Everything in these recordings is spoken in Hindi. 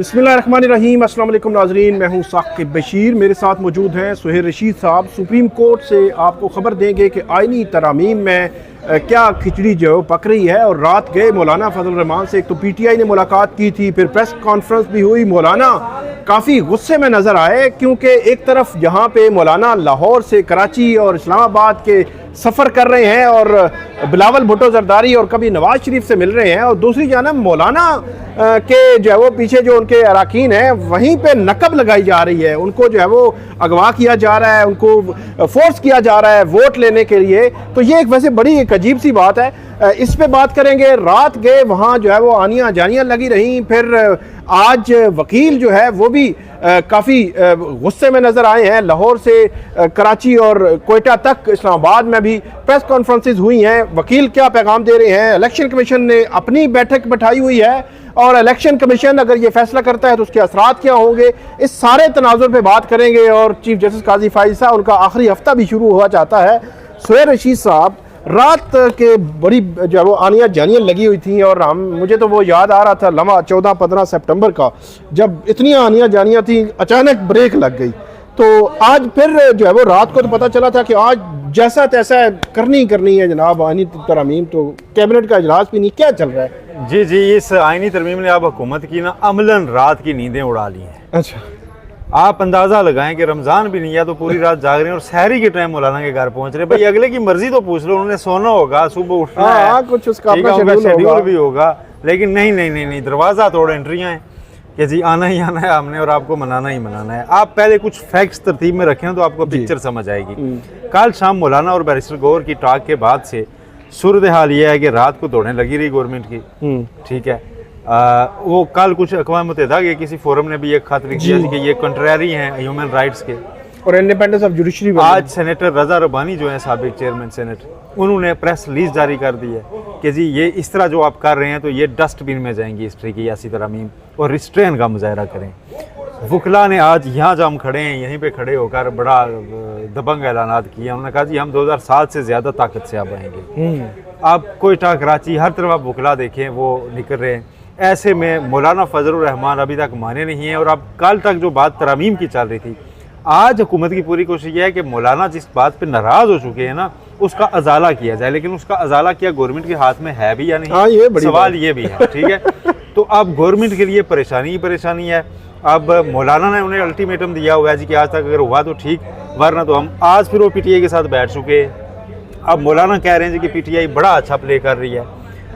बिस्मिल्लाहिर्रहमानिर्रहीम। अस्सलाम वालेकुम नाज़रीन, मैं हूं साकिब बशीर। मेरे साथ मौजूद हैं सुहेल रशीद साहब। सुप्रीम कोर्ट से आपको ख़बर देंगे कि आइनी तरामीम में क्या खिचड़ी जो पक रही है। और रात गए मौलाना फजल रहमान से, एक तो PTI ने मुलाकात की थी, फिर प्रेस कॉन्फ्रेंस भी हुई। मौलाना काफ़ी गुस्से में नज़र आए क्योंकि एक तरफ जहाँ पे मौलाना लाहौर से कराची और इस्लामाबाद के सफ़र कर रहे हैं और बिलावल भुट्टो जरदारी और कभी नवाज शरीफ से मिल रहे हैं, और दूसरी जानब मौलाना के जो है वो पीछे जो उनके अराकीन हैं वहीं पे नकब लगाई जा रही है। उनको जो है वो अगवा किया जा रहा है, उनको फोर्स किया जा रहा है वोट लेने के लिए। तो ये एक वैसे बड़ी एक अजीब सी बात है। इस पे बात करेंगे। रात गए वहाँ जो है वो आनियाँ जानियाँ लगी रहीं। फिर आज वकील जो है वो भी काफ़ी गुस्से में नज़र आए हैं। लाहौर से कराची और कोयटा तक इस्लामाबाद में भी प्रेस कॉन्फ्रेंसेस हुई हैं। वकील क्या पैगाम दे रहे हैं? इलेक्शन कमीशन ने अपनी बैठक बिठाई हुई है और इलेक्शन कमीशन अगर ये फैसला करता है तो उसके असरात क्या होंगे, इस सारे तनाजुर पे बात करेंगे। और चीफ जस्टिस काजी फाइज साहब, उनका आखिरी हफ्ता भी शुरू हुआ चाहता है। सुहेल रशीद साहब, रात के बड़ी जो है वो आनियाँ जानियाँ लगी हुई थी और मुझे तो वो याद आ रहा था लम्हा 14-15 सितंबर का, जब इतनी आनियाँ जानियाँ थी, अचानक ब्रेक लग गई। तो आज फिर जो है वो रात को तो पता चला था कि आज जैसा तैसा करनी है जनाब आइनी तरमीम। तो कैबिनेट का इजलास भी नहीं, क्या चल रहा है? जी, इस आइनी तरमीम ने अब हुकूमत की ना अमलन रात की नींदें उड़ा ली हैं। अच्छा, आप अंदाजा लगाएं कि रमजान भी नहीं है तो पूरी रात जाग रहे हैं और सहरी के टाइम मौलाना के घर पहुंच रहे हैं। भाई अगले की मर्जी तो पूछ लो, उन्होंने सोना होगा, सुबह उठना है, कुछ उसका अपना शेड्यूल भी होगा। लेकिन नहीं, दरवाजा तोड़ एंट्रियां हैं कि जी आना ही आना है हमने और आपको मनाना ही मनाना है। आप पहले कुछ फैक्ट्स तरतीब में रखें तो आपको पिक्चर समझ आएगी। कल शाम मौलाना और बैरिस्टर गौहर की टॉक के बाद से सूरत हाल ये है कि रात को दौड़ने लगी रही गवर्नमेंट की। ठीक है, वो कल कुछ अक़वाम मुत्तहिदा के किसी फोरम ने भी एक खत लिख दिया कि ये कंट्रेरी हैं ह्यूमन राइट्स के और इंडिपेंडेंस ऑफ जुडिशरी। आज सेनेटर रजा रब्बानी जो है साबिक चेयरमैन सेनेट, उन्होंने प्रेस रिलीज जारी कर दी है कि जी ये इस तरह जो आप कर रहे हैं तो ये डस्टबिन में जाएंगी हिस्ट्री की यासी तरमीम, और रिस्ट्रेन का मुजाहरा करें। वकला ने आज यहाँ जहाँ हम खड़े हैं यहीं पे खड़े होकर बड़ा दबंग ऐलानात किया। उन्होंने कहा जी हम 2007 से ज़्यादा ताकत से अब आएंगे। आप कोयटा कराची हर तरफ आप वकला देखें वो निकल रहे हैं। ऐसे में मौलाना फजल रहमान अभी तक माने नहीं हैं। और अब कल तक जो बात तरमीम की चल रही थी, आज हुकूमत की पूरी कोशिश यह है कि मौलाना जिस बात पे नाराज़ हो चुके हैं ना उसका अजाला किया जाए। लेकिन उसका अजाला क्या गवर्नमेंट के हाथ में है भी या नहीं? ये बड़ी सवाल ये भी है। ठीक है, तो अब गवर्नमेंट के लिए परेशानी ही परेशानी है। अब मौलाना ने उन्हें अल्टीमेटम दिया हुआ है जी कि आज तक अगर हुआ तो ठीक, वरना तो हम आज फिर वो PTI के साथ बैठ चुके हैं। अब मौलाना कह रहे हैं जी कि PTI बड़ा अच्छा प्ले कर रही है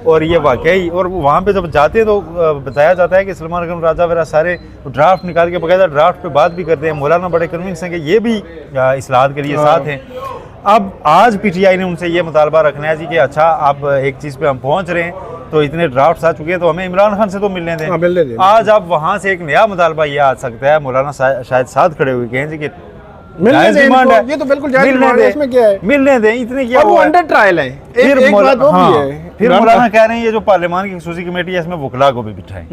और ये वाकई। और वहाँ पे जब जाते हैं तो बताया जाता है कि सलमान खान राजा वगैरह सारे ड्राफ्ट निकाल के बकायदा ड्राफ्ट पे बात भी करते हैं। मौलाना बड़े कन्विंस हैं कि ये भी इस्लाहात के लिए साथ हैं। अब आज PTI ने उनसे ये मुतालबा रखना है जी कि अच्छा आप एक चीज़ पे हम पहुँच रहे हैं तो इतने ड्राफ्ट आ चुके हैं तो हमें इमरान खान से तो मिलने दें। आज अब वहाँ से एक नया मुतालबा ये आ सकता है, मौलाना शायद साथ खड़े हुए कहें जी कि डिमांड है। ये तो बिल्कुल जायज़ डिमांड है, इसमें क्या है? मिलने दें, इतने क्या वो अंडर ट्रायल है। फिर मौलाना कह रहे हैं ये जो पार्लियामान की खसूसी कमेटी है इसमें वकला को भी बिठाएं,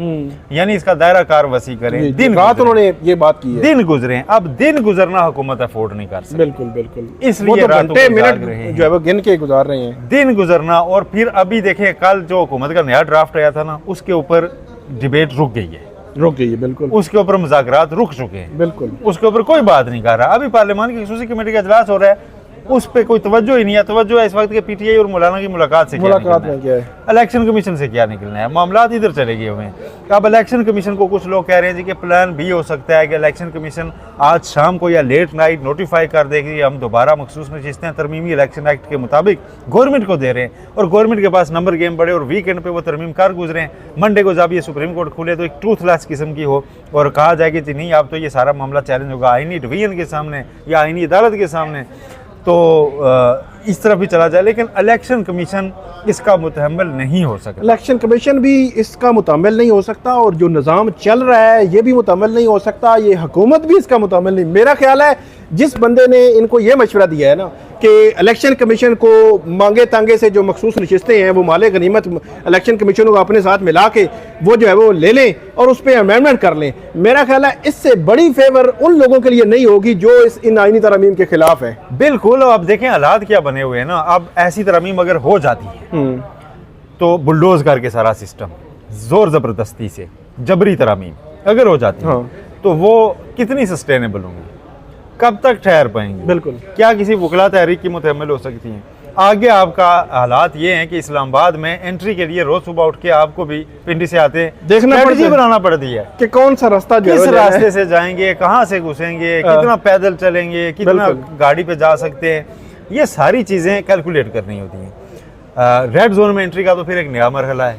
यानी इसका दायरा कार वसी करें। दिन रात उन्होंने ये बात की है, दिन गुजरे हैं। अब दिन गुजरना हुकूमत अफोर्ड नहीं कर सकती। बिल्कुल इसलिए घंटे मिनट जो है वो गिन के गुजार रहे हैं, दिन गुजरना। और फिर अभी देखें कल जो हुकूमत का नया ड्राफ्ट आया था ना उसके ऊपर डिबेट रुक गई है। बिल्कुल उसके ऊपर मुज़ाकरात रुक चुके हैं। बिल्कुल उसके ऊपर कोई बात नहीं कर रहा। अभी पार्लियामान की खसूसी कमेटी का इजलास हो रहा है, उस पर कोई तवज्जो ही नहीं है। तवज्जो है इस वक्त के PTI और मौलाना की मुलाकात से क्या है, इलेक्शन कमीशन से क्या निकलना है, मामला इधर चले गए हुए हैं। अब इलेक्शन कमीशन को कुछ लोग कह रहे हैं जी कि प्लान भी हो सकता है कि इलेक्शन कमीशन आज शाम को या लेट नाइट नोटिफाई कर देगी हम दोबारा मखसूस नशिस्तें तरमीमी इलेक्शन एक्ट के मुताबिक गवर्नमेंट को दे रहे हैं। और गवर्नमेंट के पास नंबर गेम बड़े और वीकेंड पे वो तरमीम कर गुजरे हैं। मंडे को जब ये सुप्रीम कोर्ट खुले तो एक ट्रूथलेस किस्म की हो और कहा जाए कि जी नहीं अब तो ये सारा मामला चैलेंज होगा आईनी डिवीजन के सामने या आईनी अदालत के सामने, तो इस तरफ भी चला जाए। लेकिन इलेक्शन कमीशन इसका मुतहम्मिल नहीं हो सकता। इलेक्शन कमीशन भी इसका मुतहम्मिल नहीं हो सकता और जो निज़ाम चल रहा है ये भी मुतहम्मिल नहीं हो सकता। ये हुकूमत भी इसका मुतहम्मिल नहीं। मेरा ख्याल है जिस बंदे ने इनको ये मशवरा दिया है ना कि इलेक्शन कमीशन को मांगे तांगे से जो मखसूस नशिस्तें हैं वो माले गनीमत इलेक्शन कमीशन को अपने साथ मिला के वो जो है वो ले लें और उस पर अमेंडमेंट कर लें, मेरा ख्याल है इससे बड़ी फेवर उन लोगों के लिए नहीं होगी जो इन आईनी तरमीम के खिलाफ है। बिल्कुल। अब देखें हालात क्या बने हुए हैं ना। अब ऐसी तरमीम अगर हो जाती है तो बुलडोज करके सारा सिस्टम जोर जबरदस्ती से जबरी तरमीम अगर हो जाती हैं, हाँ। तो वो कितनी सस्टेनेबल होंगी, कब तक ठहर पाएंगी? बिल्कुल। क्या किसी वकला तहरीक की मुतहम्मिल हो सकती हैं? आगे आपका हालात ये हैं कि इस्लामाबाद में एंट्री के लिए रोज सुबह उठ के आपको भी पिंडी से आते देखना स्ट्रेटजी पड़ता है बनाना पड़ती है कि कौन सा रास्ता जो किस है रास्ते से जाएंगे, कहाँ से घुसेंगे, कितना पैदल चलेंगे, कितना बिल्कुल। गाड़ी पे जा सकते हैं, ये सारी चीज़ें कैलकुलेट करनी होती हैं। रेड जोन में एंट्री का तो फिर एक नया मरहला है,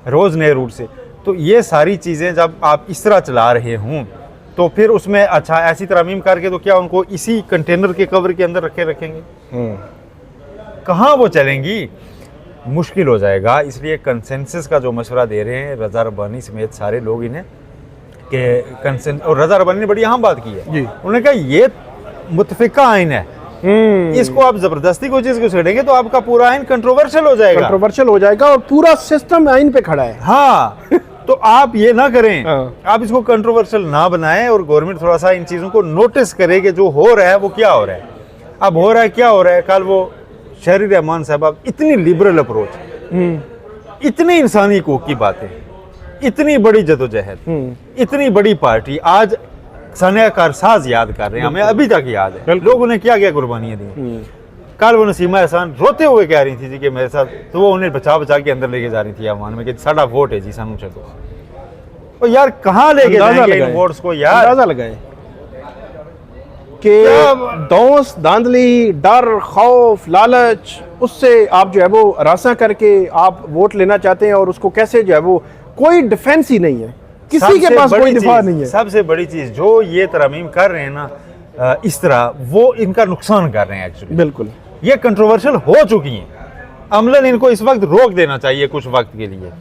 रोज़ नए रूट से। तो ये सारी चीज़ें जब आप इस तरह चला रहे हों तो फिर उसमें अच्छा ऐसी तरमीम करके तो क्या उनको इसी कंटेनर के कवर के अंदर रखेंगे? कहाँ वो चलेंगी? मुश्किल हो जाएगा। इसलिए कंसेंसस का जो मशवरा दे रहे हैं रज़ा रब्बानी समेत सारे लोग इन्हें कि कंसेंस, और रज़ा रब्बानी ने बड़ी अहम बात की है, उन्होंने कहा ये मुतफ़िका आइन है, इसको आप जबरदस्ती कोई चीज को छेड़ेंगे तो आपका पूरा आइन कंट्रोवर्शियल हो जाएगा और पूरा सिस्टम आइन पे खड़ा है। हाँ, तो आप ये ना करें, हाँ। आप इसको कंट्रोवर्शियल ना बनाएं और गवर्नमेंट थोड़ा सा इन चीजों को नोटिस करे कि जो हो रहा है वो क्या हो रहा है। अब हो रहा है क्या हो रहा है, कल वो शहरी रहमान साहब इतनी लिबरल अप्रोच, इतनी इंसानी हकूक की बातें, इतनी बड़ी जदोजहद, इतनी बड़ी पार्टी, आज सानिया कारसाज याद कर रहे हैं, हमें अभी तक याद है लोगों ने क्या क्या कुर्बानियां दी। कल वो नसीमा एहसान रोते हुए कह रही थी जी कि मेरे साथ, तो वो उन्हें बचा बचा के अंदर लेके जा रही थी आवाम में कि साडा वोट है जी, सानू छो। और यार कहाँ लेके जाएंगे इन वोट्स को यार? अंदाजा लगाए कि दोस्त धांधली, डर, खौफ, लालच, उससे आप जो है वो रासा करके आप वोट लेना चाहते हैं और उसको कैसे जो है वो कोई डिफेंस ही नहीं है, किसी के पास कोई दिफा नहीं है। सबसे बड़ी चीज जो ये तरमीम कर रहे हैं ना इस तरह, वो इनका नुकसान कर रहे हैं एक्चुअली। बिल्कुल, ये कंट्रोवर्शियल हो चुकी हैं, अमलन इनको इस वक्त रोक देना चाहिए कुछ वक्त के लिए,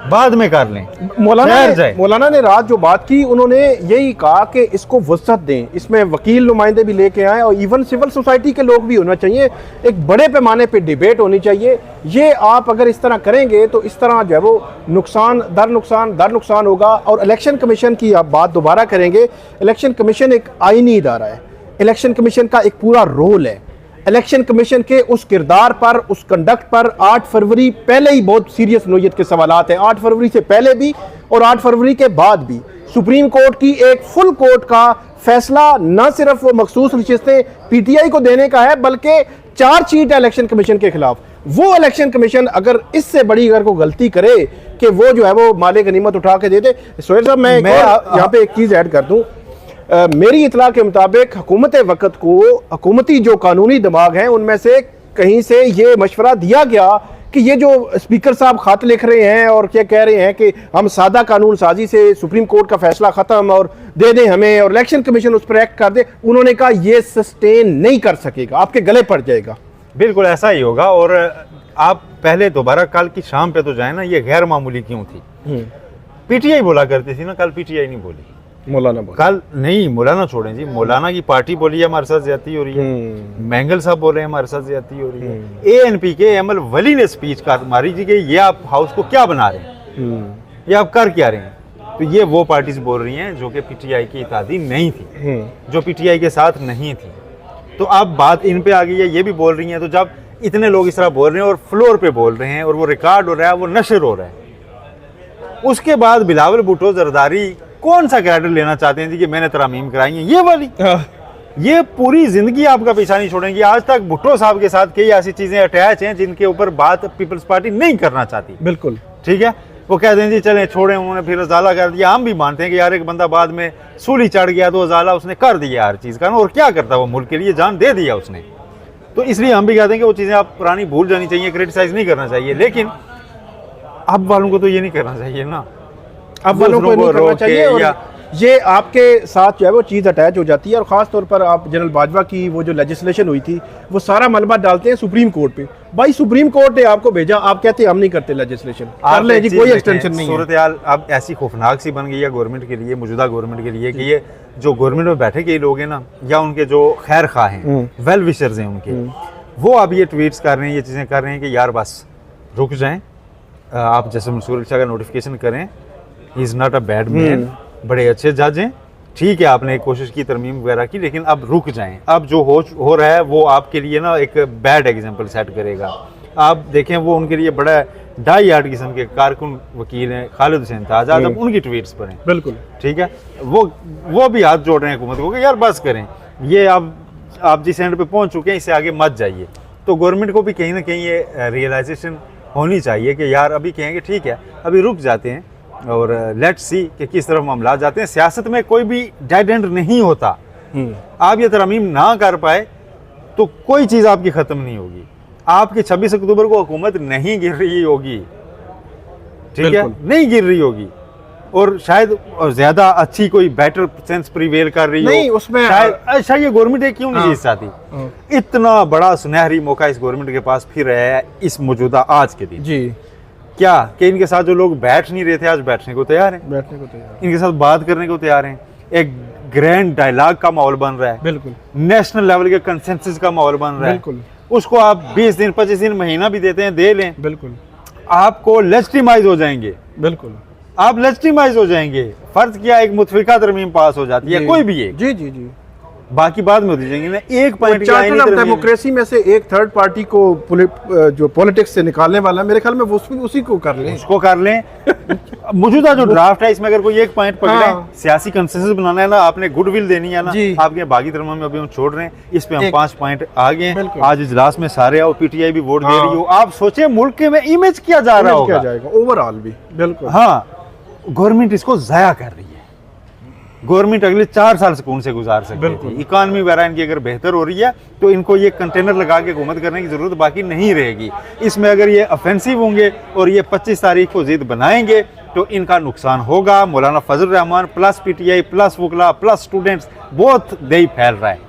बाद में कर लें। मौलाना ने रात जो बात की, उन्होंने यही कहा कि इसको वसअत दें, इसमें वकील नुमाइंदे भी लेके आए और इवन सिविल सोसाइटी के लोग भी होना चाहिए, एक बड़े पैमाने पे डिबेट होनी चाहिए। ये आप अगर इस तरह करेंगे तो इस तरह जो है वो नुकसान दर नुकसान होगा। और इलेक्शन कमीशन की आप बात दोबारा करेंगे, इलेक्शन कमीशन एक आईनी इदारा है, इलेक्शन कमीशन का एक पूरा रोल है। इलेक्शन कमीशन के उस किरदार पर, उस कंडक्ट पर 8 फरवरी पहले ही बहुत सीरियस नोयत के सवालात हैं, 8 फरवरी से पहले भी और 8 फरवरी के बाद भी। सुप्रीम कोर्ट की एक फुल कोर्ट का फैसला न सिर्फ वो मखसूस नशिस्तें पीटीआई को देने का है, बल्कि चार्जशीट है इलेक्शन कमीशन के खिलाफ। वो इलेक्शन कमीशन अगर इससे बड़ी अगर को गलती करे कि वो जो है वो माले गनीमत उठा के दे दे। सोहेल साहब, मैं यहाँ पे एक चीज़ ऐड कर दूँ, मेरी इतला के मुताबिक हुकूमत वक़्त को हुकूमती जो कानूनी दिमाग हैं उनमें से कहीं से ये मशवरा दिया गया कि ये जो स्पीकर साहब खत लिख रहे हैं और क्या कह रहे हैं कि हम सादा कानून साजी से सुप्रीम कोर्ट का फैसला ख़त्म और दे दें हमें और इलेक्शन कमीशन उस पर एक्ट कर दे, उन्होंने कहा ये सस्टेन नहीं कर सकेगा, आपके गले पड़ जाएगा। बिल्कुल ऐसा ही होगा। और आप पहले दोबारा कल की शाम पे तो जाए ना, ये गैर मामूली क्यों थी? पीटीआई बोला करती थी ना, कल पीटीआई नहीं बोली, मौलाना बोला। कल नहीं, मौलाना छोड़ें जी, मौलाना की पार्टी बोली है हमारे साथ ज्यादती हो रही है, मैंगल साहब बोल रहे हैं हमारे साथ ज्यादती हो रही है, एएनपी के एमएल वली ने स्पीच कर मारी जी कि ये आप हाउस को क्या बना रहे हैं, ये आप कर क्या रहे हैं। तो ये वो पार्टीज बोल रही हैं जो कि पीटीआई की इत्यादि नहीं थी, जो पीटीआई के साथ नहीं थी। तो अब बात इन पे आ गई है, ये भी बोल रही हैं। तो जब इतने लोग इस तरह बोल रहे हैं और फ्लोर पे बोल रहे हैं और वो रिकॉर्ड हो रहा है, वो नशर हो रहा है, उसके बाद बिलावल भुट्टो जरदारी कौन सा कैरेक्टर लेना चाहते हैं जी कि मैंने तरामीम कराई है, ये वाली? ये पूरी जिंदगी आपका पीछा नहीं छोड़ेंगी। आज तक भुट्टो साहब के साथ कई ऐसी चीजें अटैच हैं जिनके ऊपर बात पीपल्स पार्टी नहीं करना चाहती। बिल्कुल ठीक है, वो कहते हैं जी चलें छोड़ें, उन्होंने फिर अजाला कर दिया। हम भी मानते हैं कि यार एक बंदा बाद में सूली चढ़ गया तो अजाला उसने कर दिया हर चीज का, और क्या करता वो मुल्क के लिए जान दे दिया उसने। तो इसलिए हम भी कहते हैं कि वो चीजें आप पुरानी भूल जानी चाहिए, क्रिटिसाइज नहीं करना चाहिए। लेकिन अब वालों को तो ये नहीं करना चाहिए ना, अब वालों को नहीं करना चाहिए। और ये आपके साथ जो है वो चीज़ अटैच हो जाती है। और ख़ास तौर पर आप जनरल बाजवा की वो जो लेजिस्लेशन हुई थी, वो सारा मलबा डालते हैं सुप्रीम कोर्ट पे। भाई सुप्रीम कोर्ट ने आपको भेजा, आप कहते हैं हम नहीं करते लेजिस्लेशन, कर ले जी, कोई एक्सटेंशन नहीं है। सूरत हाल अब ऐसी खौफनाक सी बन गई है गवर्नमेंट के लिए, मौजूदा गवर्नमेंट के लिए, कि ये जो गवर्नमेंट में बैठे के लोग हैं ना, या उनके जो खैर खा हैं, वेल विशर्स हैं उनके, वो अब ये ट्वीट्स कर रहे हैं, ये चीज़ें कर रहे हैं कि यार बस रुक जाएं, आप जैसे मंसूर शाह का नोटिफिकेशन करें, he is not a bad man, बड़े अच्छे जज हैं, ठीक है आपने एक कोशिश की तरमीम वगैरह की, लेकिन अब रुक जाएं। अब जो हो रहा है वो आपके लिए ना एक बैड एग्जांपल सेट करेगा। आप देखें वो उनके लिए बड़ा डाई हार्ड किस्म के कारकुन वकील हैं खालिद हुसैन ताजा, अब उनकी ट्वीट्स पढ़ें। बिल्कुल ठीक है, वो भी हाथ जोड़ रहे हैं हुकूमत को कि यार बस करें, ये आप जिस एंड पे पहुंच चुके हैं इससे आगे मत जाइए। तो गवर्नमेंट को भी कहीं ना कहीं ये रियलाइजेशन होनी चाहिए कि यार अभी कहेंगे ठीक है अभी रुक जाते हैं और लेट्स सी कि किस तरफ मामला जाते हैं। सियासत में कोई भी डेड एंड नहीं होता। आप ये तरमीम ना कर पाए तो कोई चीज़ आपकी ख़त्म नहीं होगी। आपकी 26 अक्टूबर को हुकूमत नहीं गिर रही होगी, ठीक है, नहीं गिर रही होगी, और शायद ज्यादा अच्छी कोई बेटर सेंस प्रिवेल कर रही नहीं हो उसमें शायद। अच्छा ये गवर्नमेंट क्यों नहीं जीत चाहती? इतना बड़ा सुनहरी मौका इस गवर्नमेंट के पास फिर है इस मौजूदा आज के दिन। जी क्या कि इनके साथ जो लोग बैठ नहीं रहे थे आज बैठने को तैयार हैं, बैठने को तैयार, इनके साथ बात करने को तैयार हैं। एक ग्रैंड डायलॉग का माहौल बन रहा है, बिल्कुल नेशनल लेवल के कंसेंसस का माहौल बन रहा है। बिल्कुल उसको आप 20 दिन 25 दिन महीना भी देते हैं, दे लें, बिल्कुल आपको लेजिटिमाइज हो जाएंगे। बिल्कुल आप लेजिटिमाइज हो जाएंगे। फर्ज किया एक मुतफिका तरमीम पास हो जाती है, कोई भी एक, जी जी जी, बाकी बाद में होती जाएंगी ना। एक पॉइंट डेमोक्रेसी में से एक थर्ड पार्टी को जो पॉलिटिक्स से निकालने वाला, मेरे ख्याल में वो उसी को कर लें, उसको कर लें। मौजूदा जो ड्राफ्ट है इसमें अगर कोई एक पॉइंट पकड़े, सियासी कंसेंसस बनाना है ना, आपने गुडविल देनी है ना, आपके बागी तरमीम में अभी हम छोड़ रहे हैं, इस पे हम 5 पॉइंट आ गए। आज इजलास में सारे आओ, पीटीआई भी वोट दे रही हो, आप सोचे मुल्क में इमेज किया जा रहा होगा, ओवरऑल भी। बिल्कुल हाँ, गवर्नमेंट इसको जाया कर रही है। गवर्नमेंट अगले 4 साल से कौन से गुजार सकती है। इकॉनमी वगैरह इनकी अगर बेहतर हो रही है तो इनको ये कंटेनर लगा के हुकूमत करने की जरूरत बाकी नहीं रहेगी। इसमें अगर ये ऑफेंसिव होंगे और ये 25 तारीख को जिद बनाएंगे तो इनका नुकसान होगा। Maulana Fazal Rehman plus PTI plus वकला प्लस स्टूडेंट्स बहुत दही फैल रहा है।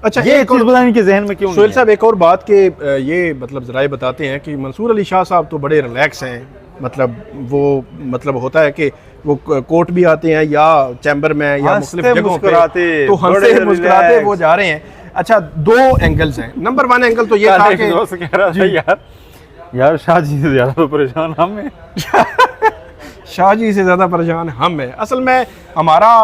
अच्छा ये चीज बताने के जहन में क्यों? सोहेल साहब एक और बात के ये मतलब जराए बताते हैं कि मंसूर अली शाह साहब तो बड़े रिलैक्स हैं, मतलब वो मतलब होता है कि वो कोर्ट भी आते हैं या चैम्बर में या मुख्तलिफ जगहों पे तो हंसते मुस्कुराते वो जा रहे हैं। अच्छा 2 एंगल्स हैं। नंबर 1 एंगल तो ये था कि कह रहा था यार शाह जी से ज्यादा तो परेशान हम हैं। शाह जी से ज्यादा परेशान हम हैं। असल में हमारा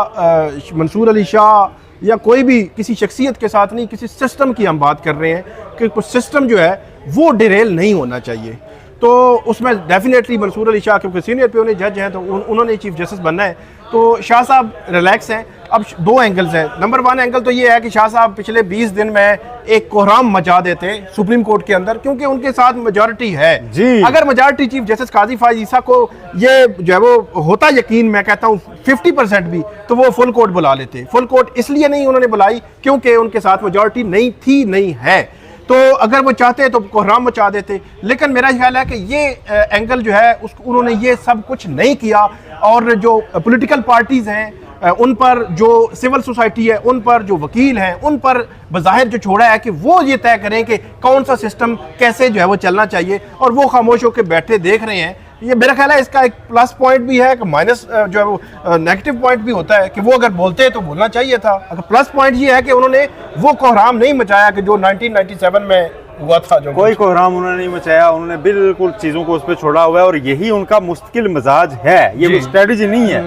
मंसूर अली शाह या कोई भी किसी शख्सियत के साथ नहीं, किसी सिस्टम की हम बात कर रहे हैं कि कुछ सिस्टम जो है वो डिरेल नहीं होना चाहिए। तो उसमें डेफिनेटली मंसूर अली शाह क्योंकि सीनियर पे जज हैं तो उन्होंने चीफ जस्टिस बनना है, तो शाह साहब रिलैक्स हैं। अब 2 एंगल्स हैं। नंबर 1 एंगल तो ये है कि शाह साहब पिछले 20 दिन में एक कोहराम मचा देते सुप्रीम कोर्ट के अंदर, क्योंकि उनके साथ मेजॉरिटी है जी। अगर मेजॉरिटी चीफ जस्टिस काजी फायज ईसा को ये जो है वो होता यकीन, मैं कहता हूँ 50% भी, तो वो फुल कोर्ट बुला लेते। फुल कोर्ट इसलिए नहीं उन्होंने बुलाई क्योंकि उनके साथ मेजॉरिटी नहीं थी, नहीं है। तो अगर वो चाहते तो कोहराम मचा देते। लेकिन मेरा ख्याल है कि ये एंगल जो है उसको उन्होंने ये सब कुछ नहीं किया, और जो पॉलिटिकल पार्टीज हैं उन पर, जो सिविल सोसाइटी है उन पर, जो वकील हैं उन पर बज़ाहिर जो छोड़ा है कि वो ये तय करें कि कौन सा सिस्टम कैसे जो है वो चलना चाहिए, और वो खामोश होकर बैठे देख रहे हैं। ये मेरा ख्याल है इसका एक प्लस पॉइंट भी है कि माइनस जो है वो नेगेटिव पॉइंट भी होता है कि वो अगर बोलते हैं तो बोलना चाहिए था। अगर प्लस पॉइंट ये है कि उन्होंने वो कोहराम नहीं मचाया कि जो 1997 में हुआ था। जो कोई कोहराम उन्होंने नहीं मचाया, उन्होंने बिल्कुल चीज़ों को उस पर छोड़ा हुआ है, और यही उनका मुस्तकिल मिजाज है, ये स्ट्रेटजी नहीं है।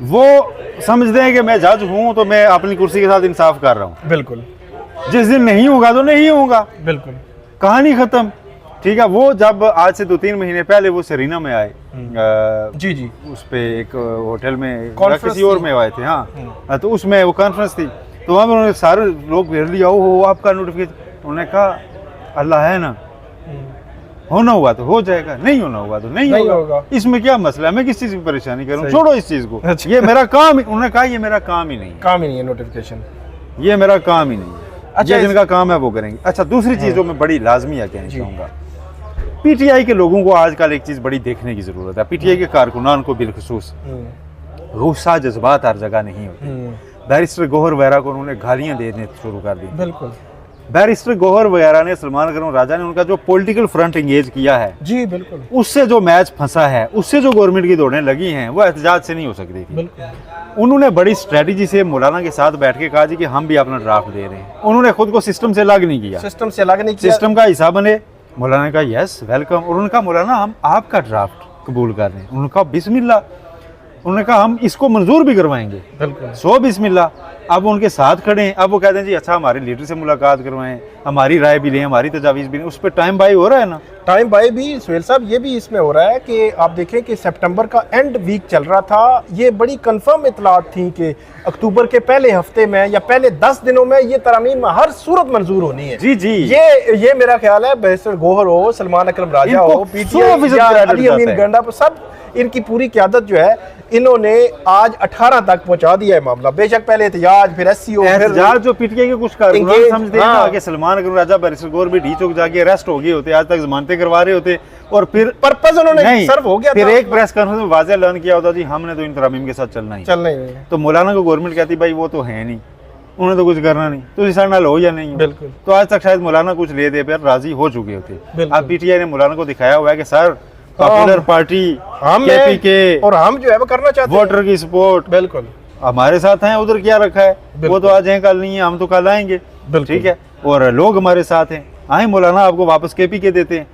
वो समझते हैं कि मैं जज हूँ तो मैं अपनी कुर्सी के साथ इंसाफ कर रहा हूँ। बिल्कुल, जिस दिन नहीं होगा तो नहीं होगा, बिल्कुल, कहानी खत्म। ठीक है, वो जब आज से 2-3 महीने पहले वो सेरीना में आए, जी जी, उस पे एक होटल में किसी और में आए थे, हाँ, तो उसमें वो कॉन्फ्रेंस थी, तो वहाँ पर उन्होंने सारे लोग घेर लिया, हो आपका नोटिफिकेशन। उन्होंने कहा अल्लाह है ना, होना हुआ तो हो जाएगा, नहीं होना हुआ तो नहीं होगा। इसमें क्या मसला है, मैं किस चीज़ की परेशानी करूँ, छोड़ो इस चीज़ को। अच्छा। ये मेरा काम, उन्होंने कहा ये मेरा काम ही नहीं है नोटिफिकेशन, ये मेरा काम ही नहीं है। अच्छा, जिनका काम है वो करेंगे। अच्छा, दूसरी चीज़ जो मैं बड़ी लाजमी है कहना चाहूँगा, पीटीआई के लोगों को आजकल एक चीज़ बड़ी देखने की ज़रूरत है। पीटीआई के कारकुनान को बिलखुसूस गुस्सा जज्बात हर जगह नहीं होते। बैरिस्टर गौहर वगैरह को उन्होंने गालियाँ देने शुरू कर दी। बिल्कुल, बैरिस्टर गौहर वगैरह ने, सलमान करूम राजा ने उनका जो पॉलिटिकल फ्रंट एंगेज किया है, जी बिल्कुल, उससे जो मैच फंसा है, उससे जो गवर्नमेंट की दौड़ें लगी हैं, वो एहतजाज से नहीं हो सकती थी। उन्होंने बड़ी स्ट्रेटजी से मौलाना के साथ बैठ के कहा जी कि हम भी अपना ड्राफ्ट दे रहे हैं। उन्होंने खुद को सिस्टम से अलग नहीं किया, सिस्टम का हिस्सा बने। मौलाना ने कहा यस वेलकम, और उन्होंने कहा मौलाना हम आपका ड्राफ्ट कबूल कर रहे हैं। उन्होंने कहा बिस्मिल्लाह। उन्होंने कहा हम इसको मंजूर भी करवाएंगे, बिल्कुल। सो बिस्मिल्लाह। अब उनके साथ खड़े हैं, अब वो कहते हैं जी अच्छा हमारे लीडर से मुलाकात करवाएं, हमारी राय भी लें, हमारी तजावीज़ भी लें, उस पर टाइम बाई हो रहा है ना। टाइम बाय भी सुहेल साहब ये भी इसमें हो रहा है कि आप देखें कि सितंबर का एंड वीक चल रहा था, ये बड़ी कंफर्म इतलात थी कि अक्टूबर के पहले हफ्ते में या पहले 10 दिनों में ये तरमीम हर सूरत मंजूर होनी है। जी जी, ये मेरा ख्याल है बैरिस्टर गोहर हो, सलमान अकरम राजा हो, पीटीआई या अली अमीन गंडा, सब इनकी पूरी क़यादत जो है इन्होंने आज 18 तक पहुंचा दिया है मामला। बेशक पहले एहतजाज, फिर एससीओ, एहतजाज जो पीटीआई के कुछ कारकुनान समझते हैं ना कि सलमान अकरम राजा बैरिस्टर गोहर भी ढी चौक जाके अरेस्ट हो गए होते, आज तक जमानतें करवा रहे होते, और फिर पर्पस उन्होंने सर्व हो गया, फिर एक प्रेस कॉन्फ्रेंस में वाज़ेह ऐलान किया होता जी हमने तो इन तरामीम के साथ चलना ही है। तो मौलाना को गवर्नमेंट कहती भाई वो तो है नहीं, उन्हें तो कुछ करना नहीं, तो इस नाल हो या नहीं हो। बिल्कुल। तो आज तक शायद मौलाना कुछ ले दे पर राजी हो चुके होते। अब पीटीआई ने मौलाना को दिखाया हुआ है कि सर पॉपुलर पार्टी हम केपीके और हम जो है वो करना चाहते हैं, वोटर की सपोर्ट बिल्कुल हमारे साथ हैं, उधर क्या रखा है, वो तो आज हैं कल नहीं है, हम तो कल आएंगे, ठीक है, और लोग हमारे साथ हैं, आए मौलाना आपको वापस केपीके देते हैं,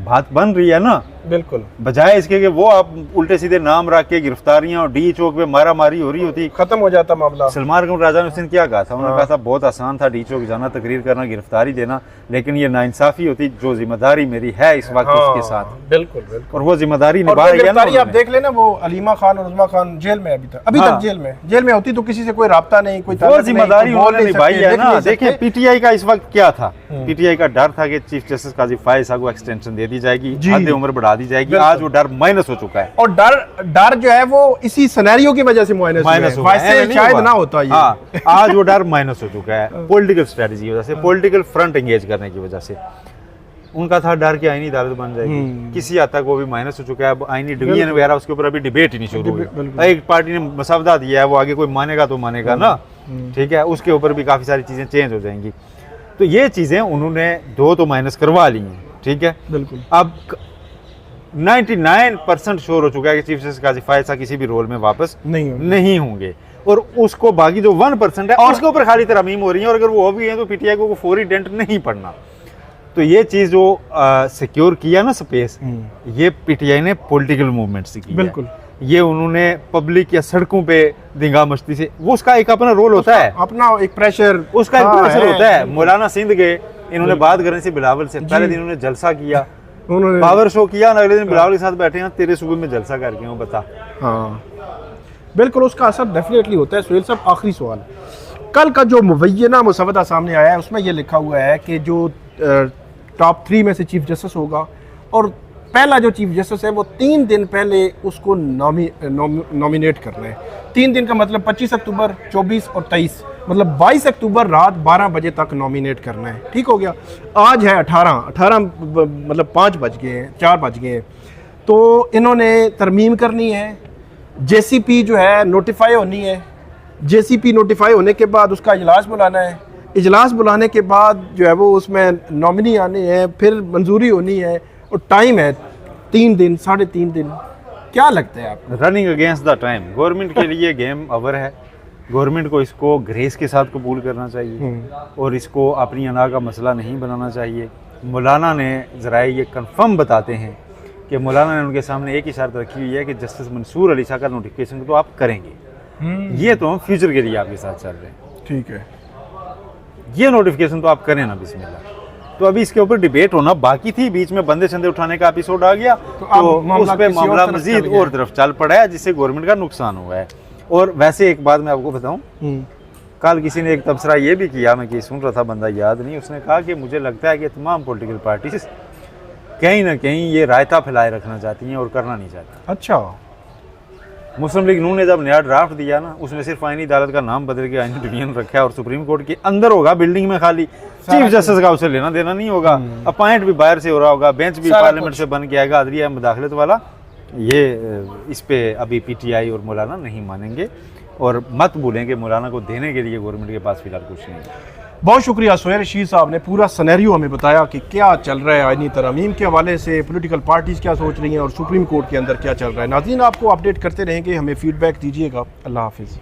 बात बन रही है ना। बिल्कुल। बजाय इसके कि वो आप उल्टे सीधे नाम रख के गिरफ्तारियां और डी चौक पे मारा मारी हो रही होती, खत्म हो जाता मामला। सलमान अकरम राजा ने उस दिन क्या कहा था, उन्होंने कहा था बहुत आसान था डी चौक जाना, तकरीर करना, गिरफ्तारी देना, लेकिन ये नाइंसाफी होती जो जिम्मेदारी मेरी है इस वक्त उसके साथ। बिल्कुल बिल्कुल। और वो जिम्मेदारी निभा रही है ना। आप देख लेना वो अलीमा खान और उस्मा खान जेल में अभी तक जेल में होती तो किसी से कोई राब्ता नहीं, कोई जिम्मेदारी उन्होंने निभाई है ना। देखिए पीटीआई का इस वक्त क्या था, पीटीआई का डर था कि चीफ जस्टिस काजी फायज साहब को एक्सटेंशन दे दी जाएगी, हद उम्र बढ़ा दी जाएगी, आज वो डर माइनस हो चुका है, और डर जो है वो इसी सिनेरियो की वजह से माइनस शायद ना होता ये। हाँ, आज वो डर माइनस हो चुका है पॉलिटिकल स्ट्रेटजी की वजह से, पॉलिटिकल फ्रंट एंगेज करने की वजह से। उनका था डर कि आईनी अदालत बन जाएगी, किसी हद तक वो भी माइनस हो चुका है। अब आईनी डिवीजन वगैरह उसके ऊपर अभी डिबेट ही नहीं शुरू हुई, एक पार्टी ने मसवदा दिया है, वो आगे कोई मानेगा तो मानेगा ना, ठीक है, उसके ऊपर भी काफी सारी चीजें चेंज हो जाएंगी। तो ये चीजें उन्होंने दो तो माइनस करवा ली हैं, ठीक है। बिल्कुल। अब 99% श्योर हो चुका है कि चीफ जस्टिस काजी फायद साहब किसी भी रोल में वापस नहीं होंगे, और उसको बाकी जो 1% है और उसके ऊपर खाली तरमीम हो रही है, और अगर वो हो भी है तो पीटीआई को फौरी डेंट नहीं पड़ना। तो ये चीज जो सिक्योर किया ना स्पेस, ये पीटीआई ने पॉलिटिकल मूवमेंट से की। बिल्कुल। ये उन्होंने पब्लिक या सड़कों पे दिंगा मस्ती से, वो उसका एक अपना रोल होता है, अपना एक प्रेशर, उसका एक प्रेशर होता है। मौलाना सिंध गए, इन्होंने बात करने से बिलावल से पहले दिन उन्होंने जलसा किया, उन्होंने पावर शो किया, अगले दिन बिलावल के साथ बैठे हैं, तेरे सूबे में जलसा करके हूँ, बता। हाँ बिल्कुल, उसका असर डेफिनेटली होता है। सुहेल साहब आखिरी सवाल, कल का जो मुबैना मुसवदा सामने आया है उसमें यह लिखा हुआ है कि जो टॉप 3 में से चीफ जस्टिस होगा, और पहला जो चीफ जस्टिस है वो 3 दिन पहले उसको नॉमिनेट करना है। 3 दिन का मतलब 25 अक्टूबर, 24 और 23, मतलब 22 अक्टूबर रात 12 बजे तक नॉमिनेट करना है। ठीक हो गया। आज है 18 मतलब 5 बज गए हैं, 4 बज गए हैं, तो इन्होंने तरमीम करनी है, जेसीपी जो है नोटिफाई होनी है, जेसीपी नोटिफाई होने के बाद उसका इजलास बुलाना है, इजलास बुलाने के बाद जो है वो उसमें नॉमिनी आने हैं, फिर मंजूरी होनी है, और टाइम है 3 दिन, 3.5 दिन। क्या लगता है आपको? Running against the time, government के लिए गेम ओवर है। गवर्नमेंट को इसको ग्रेस के साथ कबूल करना चाहिए और इसको अपनी अना का मसला नहीं बनाना चाहिए। मौलाना ने ज़रा ये कंफर्म बताते हैं कि मौलाना ने उनके सामने एक ही शर्त रखी हुई है कि जस्टिस मंसूर अली शाह का नोटिफिकेशन तो आप करेंगे, ये तो हम फ्यूचर के लिए आपके साथ चल रहे हैं, ठीक है, ये नोटिफिकेशन तो आप करें ना, बिस्मिल्लाह। तो अभी इसके ऊपर डिबेट होना बाकी थी, बीच में बंदे छंदे उठाने का एपिसोड आ गया, तो उस पर मामला मजीद और तरफ चल पड़ा है, जिससे गवर्नमेंट का नुकसान हुआ है। और वैसे एक बात मैं आपको बताऊं, कल किसी ने एक तबसरा ये भी किया, मैं कि सुन रहा था, बंदा याद नहीं, उसने कहा कि मुझे लगता है कि तमाम पॉलिटिकल पार्टीज कहीं ना कहीं ये रायता फैलाए रखना चाहती हैं और करना नहीं चाहती। अच्छा, मुस्लिम लीग नून ने जब नया ड्राफ्ट दिया ना, उसमें सिर्फ आईनी अदालत का नाम बदल के आईनी डिवीजन रखा है, और सुप्रीम कोर्ट के अंदर होगा, बिल्डिंग में खाली, चीफ जस्टिस का उसे लेना देना नहीं होगा, अपॉइंट भी बाहर से हो रहा होगा, बेंच भी पार्लियामेंट से बन के आएगा, अदलिया मुदाखलत वाला। ये इस पे अभी पीटीआई और मौलाना नहीं मानेंगे, और मत भूलें कि मौलाना को देने के लिए गवर्नमेंट के पास फिलहाल कुछ नहीं है। बहुत शुक्रिया सुहेल रशीद साहब ने पूरा सिनेरियो हमें बताया कि क्या चल रहा है आईनी तरमीम के हवाले से, पॉलिटिकल पार्टीज़ क्या सोच रही हैं और सुप्रीम कोर्ट के अंदर क्या चल रहा है। नाज़रीन, आपको अपडेट करते रहेंगे, हमें फीडबैक दीजिएगा। अल्लाह हाफिज़।